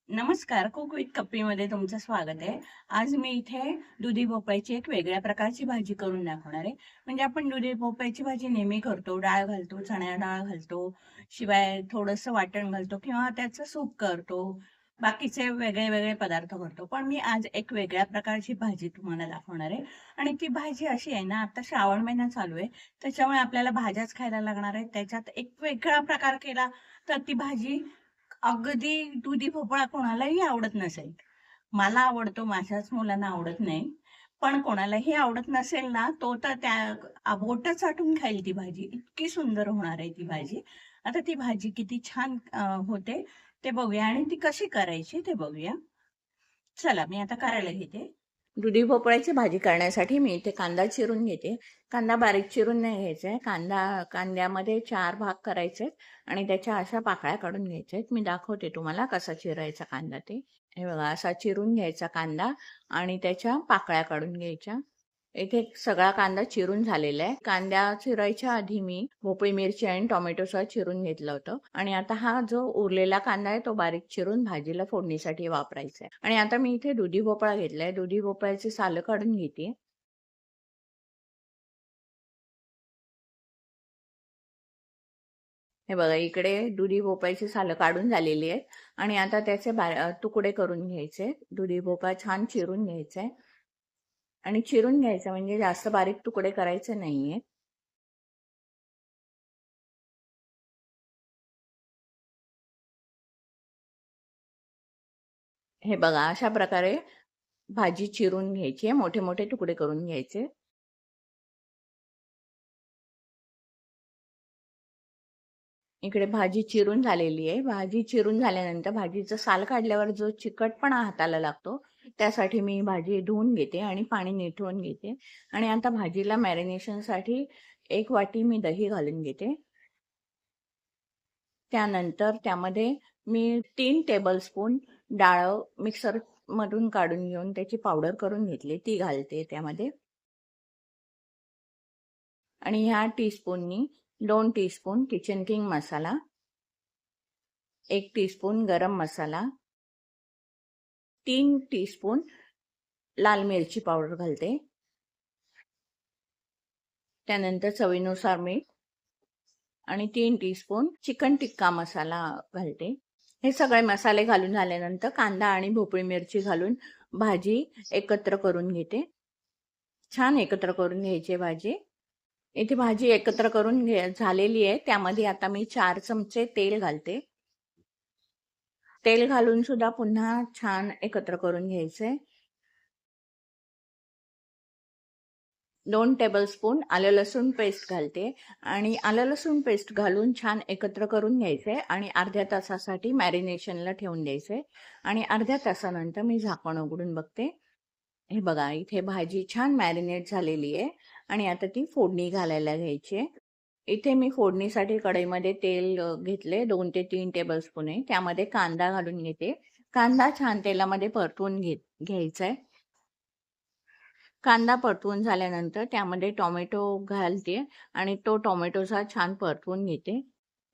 नमस्कार. Cook with कप्पीमध्ये तुमचं स्वागत आहे. आज मी इथे दुधी भोपळ्याची एक वेगळ्या प्रकारची भाजी करून दाखवणार आहे. म्हणजे आपण दुधी भोपळ्याची भाजी नेहमी करतो. डाळ घालतो, चणा डाळ घालतो, शिवाय थोडंसं वाटण घालतो किंवा त्याचं सूप करतो. बाकीचे वेगळे-वेगळे पदार्थ करतो. पण मी आज एक वेगळ्या प्रकारची भाजी तुम्हाला दाखवणार आहे आणि ती भाजी अशी आहे ना, आता श्रावण महिना चालू आहे. त्याच्यामुळे आपल्याला भाज्याच खायला लागणार आहेत. त्याच्यात एक वेगळा प्रकार केला तर ती भाजी अगदी दुधी भोपळा कोणालाही आवडत नसेल. मला आवडतो, माझ्याच मुलांना आवडत नाही. पण कोणालाही आवडत नसेल ना, तो तर त्या बोटं चाटून खाईल ती भाजी. इतकी सुंदर होणार आहे ती भाजी. आता ती भाजी किती छान होते ते बघूया आणि ती कशी करायची ते बघूया. चला मी आता करायला घेते. दुधी भोपळ्याची भाजी करण्यासाठी मी इथे कांदा चिरून घेते. कांदा बारीक चिरून नाही घ्यायचा आहे. कांद्यामध्ये 4 भाग करायचे आणि त्याच्या अशा पाकळ्या काढून घ्यायच्या आहेत. मी दाखवते तुम्हाला कसा चिरायचा कांदा ते. हे बघा असा चिरून घ्यायचा कांदा आणि त्याच्या पाकळ्या काढून घ्यायच्या. इथे सगळा कांदा चिरून झालेला आहे. कांदा चिरायच्या आधी मी भोपळी मिरची आणि टोमॅटोसह चिरून घेतलं होतं आणि आता हा जो उरलेला कांदा आहे तो बारीक चिरून भाजीला फोडणीसाठी वापरायचा आहे. आणि आता मी इथे दुधी भोपळा घेतलाय. दुधी भोपळ्याची सालं काढून घेते. हे बघा इकडे दुधी भोपळ्याची सालं काढून झालेली आहेत आणि आता त्याचे तुकडे करून घ्यायचे. दुधी भोपळा छान चिरून घ्यायचे आणि चिरून घ्यायचं म्हणजे जास्त बारीक तुकडे करायचे नाहीये. हे बघा अशा प्रकारे भाजी चिरून घ्यायची आहे. मोठे मोठे तुकडे करून घ्यायचे. इकडे भाजी चिरून झालेली आहे. भाजी चिरून झाल्यानंतर भाजीचं साल काढल्यावर जो चिकटपणा हाताला लागतो, त्यासाठी मी भाजी धुवून घेते आणि पाणी निथळून घेते. आणि आता भाजीला मॅरिनेशनसाठी 1 वाटी मी दही घालून घेते. त्यानंतर त्यामध्ये मी 3 टेबलस्पून डाळ मिक्सरमधून काढून घेऊन त्याची पावडर करून घेतली, ती घालते त्यामध्ये. आणि ह्या टीस्पूननी 2 टीस्पून किचन किंग मसाला, 1 टीस्पून गरम मसाला, 3 टीस्पून लाल मिरची पावडर घालते. त्यानंतर चवीनुसार मीठ आणि 3 टीस्पून चिकन टिक्का मसाला घालते. हे सगळे मसाले घालून झाल्यानंतर कांदा आणि भोपळी मिरची घालून भाजी एकत्र करून घेते. छान एकत्र करून घ्यायची भाजी. इथे भाजी एकत्र करून झालेली आहे. त्यामध्ये आता मी 4 चमचे तेल घालते. तेल घालून सुद्धा पुन्हा छान एकत्र करून घ्यायचे. 2 टेबलस्पून आलं लसूण पेस्ट घालते आणि आलं लसूण पेस्ट घालून छान एकत्र करून घ्यायचे आणि अर्ध्या तासासाठी मॅरिनेशनला ठेवून द्यायचे. आणि अर्ध्या तासानंतर मी झाकण उघडून बघते. हे बघा इथे भाजी छान मॅरिनेट झालेली आहे आणि आता ती फोडणी घालायला घ्यायची आहे. इथे मी फोडणीसाठी कढईमध्ये तेल घेतले 2 ते 3 टेबलस्पून आहे. त्यामध्ये कांदा घालून घेते. कांदा छान तेलामध्ये परतवून घ्यायचा आहे. कांदा परतवून झाल्यानंतर त्यामध्ये टोमॅटो घालते आणि तो टोमॅटोचा छान परतवून घेते.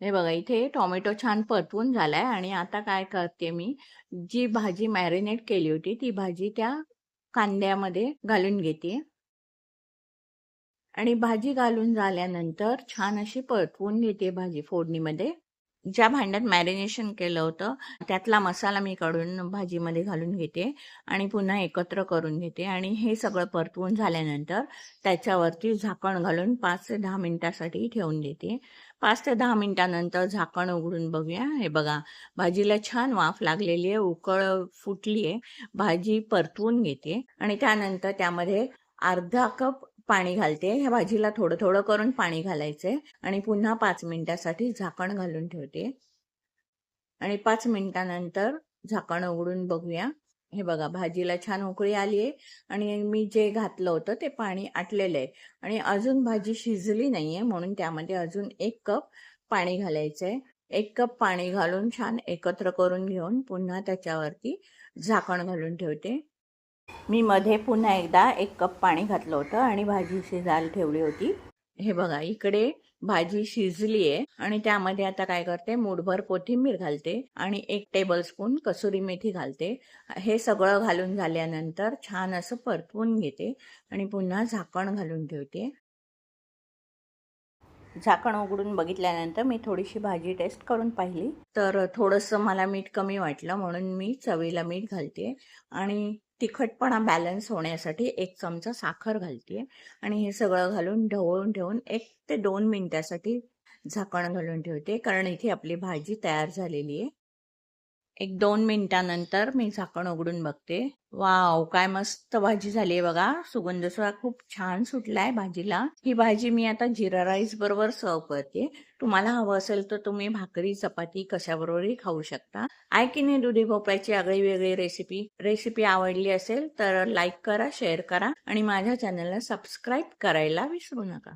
हे बघा इथे टोमॅटो छान परतवून झालाय आणि आता काय करते मी, जी भाजी मॅरिनेट केली होती ती भाजी त्या कांद्यामध्ये घालून घेते. आणि भाजी घालून झाल्यानंतर छान अशी परतवून घेते भाजी फोडणीमध्ये. ज्या भांड्यात मॅरिनेशन केलं होतं त्यातला मसाला मी काढून भाजीमध्ये घालून घेते आणि पुन्हा एकत्र करून घेते आणि हे सगळं परतवून झाल्यानंतर त्याच्यावरती झाकण घालून 5 ते 10 मिनिटासाठी ठेवून देते. 5 ते 10 मिनिटानंतर झाकण उघडून बघूया. हे बघा भाजीला छान वाफ लागलेली आहे, उकळ फुटली आहे. भाजी परतवून घेते आणि त्यानंतर त्यामध्ये अर्धा कप पाणी घालते. ह्या भाजीला थोडं थोडं करून पाणी घालायचंय आणि पुन्हा 5 मिनिटासाठी झाकण घालून ठेवते. आणि 5 मिनिटानंतर झाकण उघडून बघूया. हे बघा भाजीला छान उकळी आली आहे आणि मी जे घातलं होतं ते पाणी आटलेलं आहे आणि अजून भाजी शिजली नाहीये, म्हणून त्यामध्ये अजून 1 कप पाणी घालायचंय. 1 कप पाणी घालून छान एकत्र करून घेऊन पुन्हा त्याच्यावरती झाकण घालून ठेवते. मी मध्ये पुन्हा एकदा 1 कप पाणी घातलं होतं आणि भाजी शिजायला ठेवली होती. हे बघा इकडे भाजी शिजली आहे आणि त्यामध्ये आता काय करते, मूठभर कोथिंबीर घालते आणि 1 टेबलस्पून कसुरी मेथी घालते. हे सगळं घालून झाल्यानंतर छान असं परतवून घेते आणि पुन्हा झाकण घालून ठेवते. झाकण उघडून बघितल्यानंतर मी थोडीशी भाजी टेस्ट करून पाहिली, तर थोडंसं मला मीठ कमी वाटलं, म्हणून मी चवीला मीठ घालते आणि तिखटपणा बॅलन्स होण्यासाठी 1 चमचा साखर घालते आणि हे सगळं घालून ढवळून ठेवून 1 ते 2 मिनिटासाठी झाकण घालून ठेवते, कारण इथे आपली भाजी तयार झालेली आहे. 1-2 मिनिटानंतर मी झाकण उघडून बघते. वाव, काय मस्त भाजी झाली आहे बघा. सुगंध सुद्धा खूप छान सुटलाय भाजीला. ही भाजी मी आता जिरा राईस बरोबर सर्व करते. तुम्हाला हवं असेल तर तुम्ही भाकरी, चपाती कशाबरोबरही खाऊ शकता. आहे की नाही दुधी भोपळ्याची आगळी वेगळी रेसिपी आवडली असेल तर लाईक करा, शेअर करा आणि माझ्या चॅनलला सबस्क्राईब करायला विसरू नका.